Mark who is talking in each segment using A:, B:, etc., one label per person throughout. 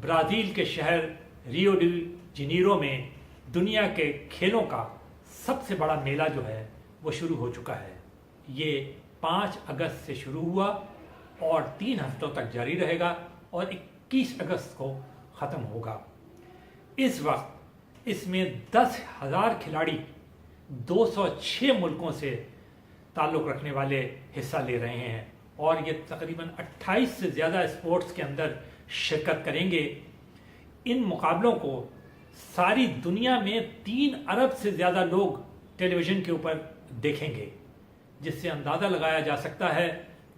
A: Brazil کے شہر Rio D Janeiro میں دنیا کے کھیلوں کا سب سے بڑا میلہ جو ہے وہ شروع ہو چکا ہے۔ یہ 5 اگست سے شروع ہوا اور 3 ہفتوں تک جاری رہے گا اور 21 اگست کو ختم ہوگا۔ اس وقت اس میں 10,000 کھلاڑی 206 ملکوں سے تعلق رکھنے والے حصہ لے رہے ہیں اور یہ تقریباً 28 سے زیادہ اسپورٹس کے اندر شرکت کریں گے۔ ان مقابلوں کو ساری دنیا میں 3 ارب سے زیادہ لوگ ٹیلی ویژن کے اوپر دیکھیں گے، جس سے اندازہ لگایا جا سکتا ہے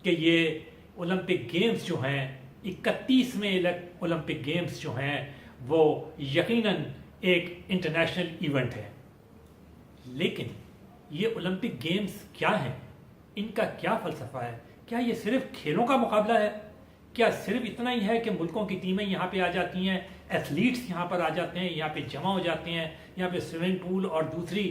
A: کہ یہ اولمپک گیمز جو ہیں 31ویں اولمپک گیمز جو ہیں وہ یقیناً ایک انٹرنیشنل ایونٹ ہے۔ لیکن یہ اولمپک گیمز کیا ہیں؟ ان کا کیا فلسفہ ہے؟ کیا یہ صرف کھیلوں کا مقابلہ ہے؟ کیا صرف اتنا ہی ہے کہ ملکوں کی ٹیمیں یہاں پہ آ جاتی ہیں، ایتھلیٹس یہاں پر آ جاتے ہیں، یہاں پہ جمع ہو جاتے ہیں، یہاں پہ سوئمنگ پول اور دوسری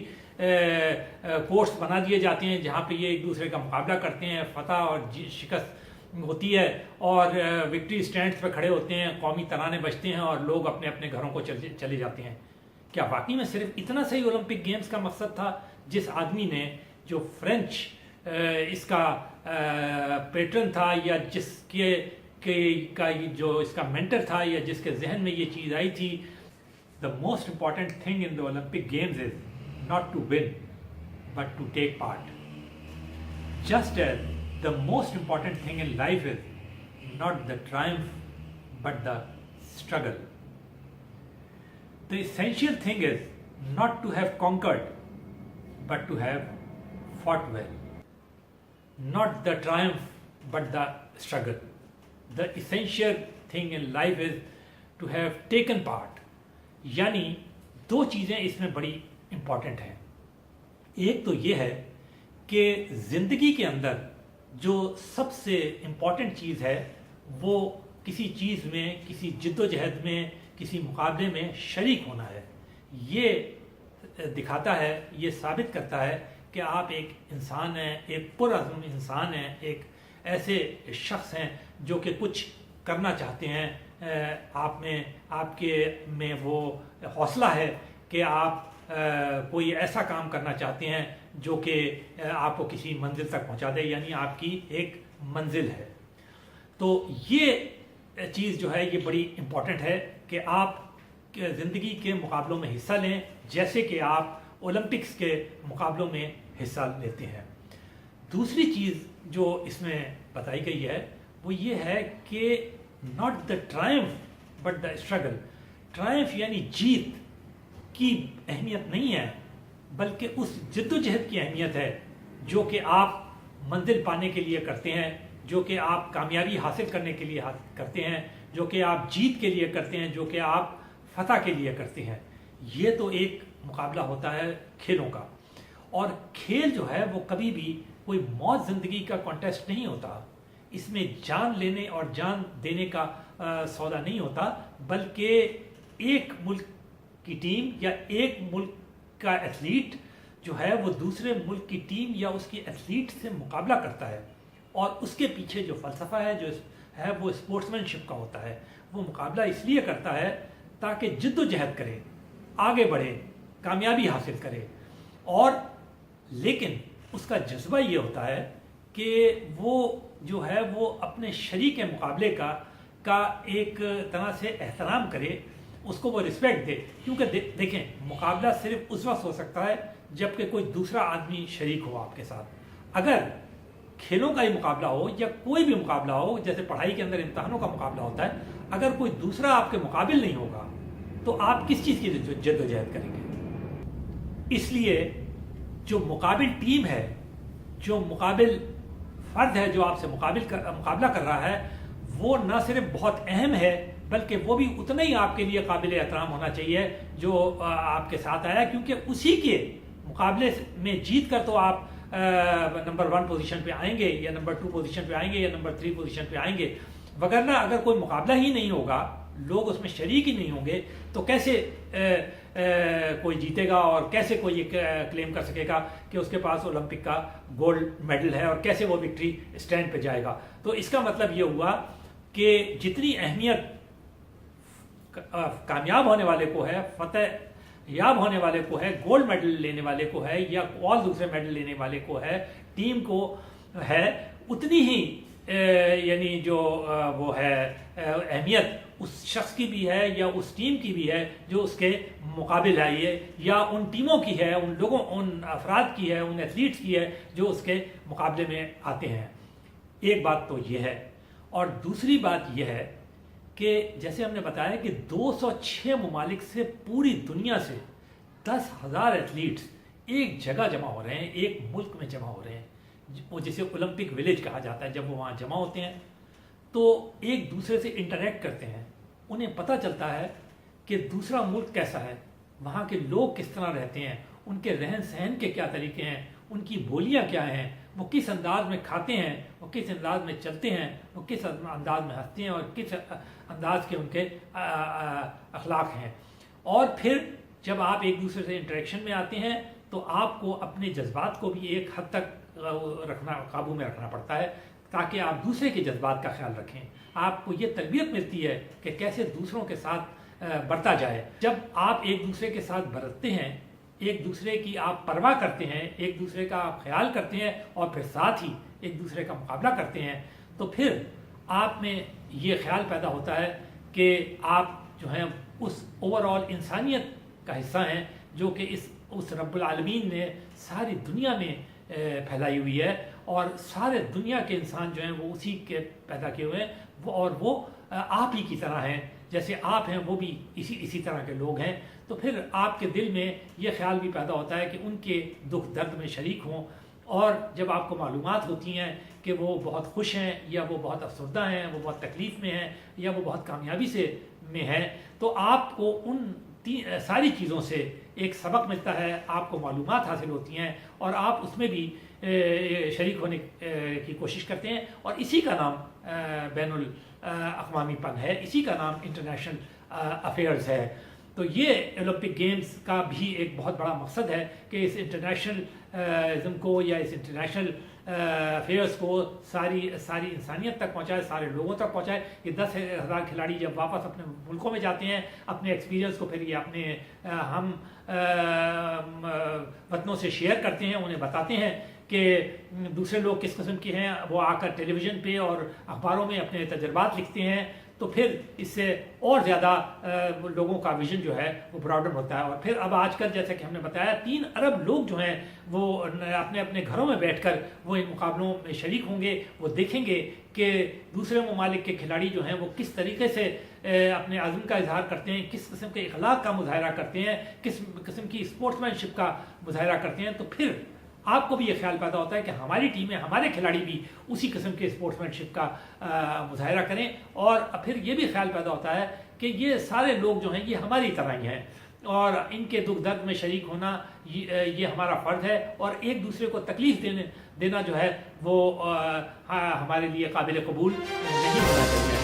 A: کورس بنا دیے جاتے ہیں جہاں پہ یہ ایک دوسرے کا مقابلہ کرتے ہیں، فتح اور شکست ہوتی ہے اور وکٹری سٹینڈز پہ کھڑے ہوتے ہیں، قومی ترانے بجتے ہیں اور لوگ اپنے اپنے گھروں کو چلے جاتے ہیں؟ کیا واقعی میں صرف اتنا صحیح اولمپک گیمز کا مقصد تھا؟ جس آدمی نے جو فرینچ اس کا پیٹرن تھا یا جس کا جو اس کا مینٹر تھا یا جس کے ذہن میں یہ چیز آئی تھی، the most important thing in the Olympic Games is not to win but to take part. Just as the most important thing in life is not the triumph but the struggle. The essential thing is not to have conquered but to have fought well. Not the triumph but the struggle. The essential thing in life is to have taken part. یعنی 2 چیزیں اس میں بڑی important ہیں۔ ایک تو یہ ہے کہ زندگی کے اندر جو سب سے امپورٹنٹ چیز ہے وہ کسی چیز میں، کسی جد و جہد میں، کسی مقابلے میں شریک ہونا ہے۔ یہ دکھاتا ہے، یہ ثابت کرتا ہے کہ آپ ایک انسان ہیں، ایک پرعزم انسان ہیں، ایک ایسے شخص ہیں جو کہ کچھ کرنا چاہتے ہیں۔ آپ کے میں وہ حوصلہ ہے کہ آپ کوئی ایسا کام کرنا چاہتے ہیں جو کہ آپ کو کسی منزل تک پہنچا دے، یعنی آپ کی ایک منزل ہے۔ تو یہ چیز جو ہے یہ بڑی امپورٹنٹ ہے کہ آپ زندگی کے مقابلوں میں حصہ لیں جیسے کہ آپ اولمپکس کے مقابلوں میں حصہ لیتے ہیں۔ دوسری چیز جو اس میں بتائی گئی ہے وہ یہ ہے کہ not the triumph but the struggle. ٹرائمف یعنی جیت کی اہمیت نہیں ہے بلکہ اس جد و جہد کی اہمیت ہے جو کہ آپ منزل پانے کے لیے کرتے ہیں، جو کہ آپ کامیابی حاصل کرنے کے لیے کرتے ہیں، جو کہ آپ جیت کے لیے کرتے ہیں، جو کہ آپ فتح کے لیے کرتے ہیں۔ یہ تو ایک مقابلہ ہوتا ہے کھیلوں کا، اور کھیل جو ہے وہ کبھی بھی کوئی موت زندگی کا کانٹیسٹ نہیں ہوتا۔ اس میں جان لینے اور جان دینے کا سودا نہیں ہوتا، بلکہ ایک ملک کی ٹیم یا ایک ملک کا ایتھلیٹ جو ہے وہ دوسرے ملک کی ٹیم یا اس کی ایتھلیٹ سے مقابلہ کرتا ہے، اور اس کے پیچھے جو فلسفہ ہے جو ہے وہ اسپورٹس مین شپ کا ہوتا ہے۔ وہ مقابلہ اس لیے کرتا ہے تاکہ جد و جہد کرے، آگے بڑھے، کامیابی حاصل کرے، اور لیکن اس کا جذبہ یہ ہوتا ہے کہ وہ جو ہے وہ اپنے شریک مقابلے کا ایک طرح سے احترام کرے، اس کو وہ رسپیکٹ دے، کیونکہ دیکھیں مقابلہ صرف اس وقت ہو سکتا ہے جب کہ کوئی دوسرا آدمی شریک ہو آپ کے ساتھ۔ اگر کھیلوں کا ہی مقابلہ ہو یا کوئی بھی مقابلہ ہو، جیسے پڑھائی کے اندر امتحانوں کا مقابلہ ہوتا ہے، اگر کوئی دوسرا آپ کے مقابل نہیں ہوگا تو آپ کس چیز کی جد و جہد کریں گے؟ اس لیے جو مقابل ٹیم ہے، جو مقابل فرد ہے جو آپ سے مقابلہ کر رہا ہے، وہ نہ صرف بہت اہم ہے بلکہ وہ بھی اتنا ہی آپ کے لیے قابل احترام ہونا چاہیے جو آپ کے ساتھ آیا، کیونکہ اسی کے مقابلے میں جیت کر تو آپ نمبر 1 پوزیشن پہ آئیں گے یا نمبر 2 پوزیشن پہ آئیں گے یا نمبر 3 پوزیشن پہ آئیں گے، وگرنہ اگر کوئی مقابلہ ہی نہیں ہوگا لوگ اس میں شریک ہی نہیں ہوں گے تو کیسے کوئی جیتے گا اور کیسے کوئی یہ کلیم کر سکے گا کہ اس کے پاس اولمپک کا گولڈ میڈل ہے اور کیسے وہ وکٹری اسٹینڈ پہ جائے گا. تو اس کا مطلب یہ ہوا کہ جتنی اہمیت کامیاب ہونے والے کو ہے، فتح یاب ہونے والے کو ہے، گولڈ میڈل لینے والے کو ہے یا اور دوسرے میڈل لینے والے کو ہے، ٹیم کو ہے، اتنی ہی یعنی جو وہ ہے اہمیت اس شخص کی بھی ہے یا اس ٹیم کی بھی ہے جو اس کے مقابل آئی ہے، یا ان ٹیموں کی ہے، ان لوگوں، ان افراد کی ہے، ان ایتھلیٹس کی ہے جو اس کے مقابلے میں آتے ہیں. ایک بات تو یہ ہے. اور دوسری بات یہ ہے کہ جیسے ہم نے بتایا کہ 206 ممالک سے پوری دنیا سے 10,000 ایتھلیٹس ایک جگہ جمع ہو رہے ہیں، ایک ملک میں جمع ہو رہے ہیں، وہ جسے اولمپک ولیج کہا جاتا ہے. جب وہ وہاں جمع ہوتے ہیں تو ایک دوسرے سے انٹریکٹ کرتے ہیں، انہیں پتہ چلتا ہے کہ دوسرا ملک کیسا ہے، وہاں کے لوگ کس طرح رہتے ہیں، ان کے رہن سہن کے کیا طریقے ہیں، ان کی بولیاں کیا ہیں، وہ کس انداز میں کھاتے ہیں، وہ کس انداز میں چلتے ہیں، وہ کس انداز میں ہنستے ہیں اور کس انداز کے ان کے اخلاق ہیں. اور پھر جب آپ ایک دوسرے سے انٹریکشن میں آتے ہیں تو آپ کو اپنے جذبات کو بھی ایک حد تک قابو میں رکھنا پڑتا ہے تاکہ آپ دوسرے کے جذبات کا خیال رکھیں. آپ کو یہ تربیت ملتی ہے کہ کیسے دوسروں کے ساتھ برتا جائے. جب آپ ایک دوسرے کے ساتھ برتتے ہیں، ایک دوسرے کی آپ پرواہ کرتے ہیں، ایک دوسرے کا آپ خیال کرتے ہیں اور پھر ساتھ ہی ایک دوسرے کا مقابلہ کرتے ہیں، تو پھر آپ میں یہ خیال پیدا ہوتا ہے کہ آپ جو ہیں اس اوور آل انسانیت کا حصہ ہیں جو کہ اس رب العالمین نے ساری دنیا میں پھیلائی ہوئی ہے، اور سارے دنیا کے انسان جو ہیں وہ اسی کے پیدا کیے ہوئے ہیں، اور وہ آپ ہی کی طرح ہیں، جیسے آپ ہیں وہ بھی اسی طرح کے لوگ ہیں. تو پھر آپ کے دل میں یہ خیال بھی پیدا ہوتا ہے کہ ان کے دکھ درد میں شریک ہوں. اور جب آپ کو معلومات ہوتی ہیں کہ وہ بہت خوش ہیں یا وہ بہت افسردہ ہیں، وہ بہت تکلیف میں ہیں یا وہ بہت کامیابی میں ہیں، تو آپ کو ان ساری چیزوں سے ایک سبق ملتا ہے، آپ کو معلومات حاصل ہوتی ہیں اور آپ اس میں بھی شریک ہونے کی کوشش کرتے ہیں. اور اسی کا نام بین الاقوامی پن ہے، اسی کا نام انٹرنیشنل افیئرز ہے. تو یہ اولمپک گیمز کا بھی ایک بہت بڑا مقصد ہے کہ اس انٹرنیشنل کو یا اس انٹرنیشنل افیئرس کو ساری انسانیت تک پہنچائے، سارے لوگوں تک پہنچائے. یہ 10,000 کھلاڑی جب واپس اپنے ملکوں میں جاتے ہیں، اپنے ایکسپیرینس کو پھر یہ اپنے ہم وطنوں سے شیئر کرتے ہیں، انہیں بتاتے ہیں کہ دوسرے لوگ کس قسم کے ہیں. وہ آ کر ٹیلی ویژن پہ اور اخباروں میں اپنے تجربات لکھتے ہیں، تو پھر اس سے اور زیادہ لوگوں کا ویژن جو ہے وہ براڈر ہوتا ہے. اور پھر اب آج کل جیسے کہ ہم نے بتایا 3 ارب لوگ جو ہیں وہ اپنے اپنے گھروں میں بیٹھ کر وہ ان مقابلوں میں شریک ہوں گے. وہ دیکھیں گے کہ دوسرے ممالک کے کھلاڑی جو ہیں وہ کس طریقے سے اپنے عزم کا اظہار کرتے ہیں، کس قسم کے اخلاق کا مظاہرہ کرتے ہیں، کس قسم کی اسپورٹس مین شپ کا مظاہرہ کرتے ہیں. تو پھر آپ کو بھی یہ خیال پیدا ہوتا ہے کہ ہماری ٹیمیں، ہمارے کھلاڑی بھی اسی قسم کے اسپورٹس مین شپ کا مظاہرہ کریں. اور پھر یہ بھی خیال پیدا ہوتا ہے کہ یہ سارے لوگ جو ہیں یہ ہماری طرح ہی ہیں اور ان کے دکھ درد میں شریک ہونا یہ ہمارا فرض ہے. اور ایک دوسرے کو تکلیف دینا جو ہے وہ ہمارے لیے قابل قبول نہیں ہونا چاہیے.